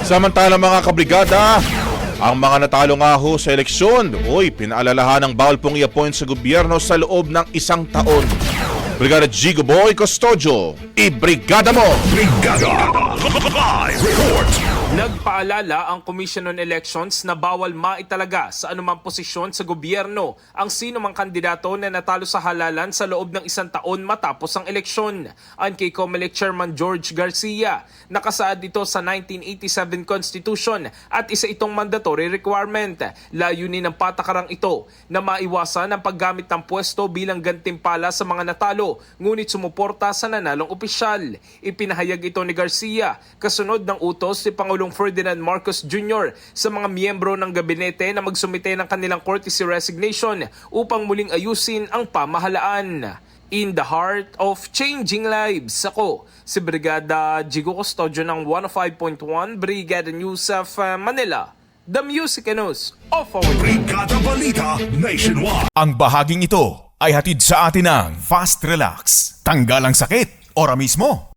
Samantala mga kabrigada, ang mga natalo nga ho sa eleksyon, pinaalalahan ng bawal pong i-appoint sa gobyerno sa loob ng 1 taon. Brigada Jigo Boy Custodio, ibrigada mo! Brigada Live Report. Nagpaalala ang Commission on Elections na bawal maitalaga sa anumang posisyon sa gobyerno ang sino mang kandidato na natalo sa halalan sa loob ng 1 taon matapos ang eleksyon. Ayon kay COMELEC Chairman George Garcia, nakasaad ito sa 1987 Constitution at isa itong mandatory requirement. Layunin ng patakarang ito na maiwasan ang paggamit ng pwesto bilang gantimpala sa mga natalo, ngunit sumuporta sa nanalong opisyal. Ipinahayag ito ni Garcia kasunod ng utos ni Pangulong Ferdinand Marcos Jr. sa mga miyembro ng gabinete na magsumite ng kanilang courtesy resignation upang muling ayusin ang pamahalaan. In the heart of changing lives, ako si Brigada Jigo Custodio ng 105.1 Brigada News of Manila. The Music and News of our Brigada Balita Nationwide. Ang bahaging ito ay hatid sa atin ng Fast Relax. Tanggal ang sakit, ora mismo.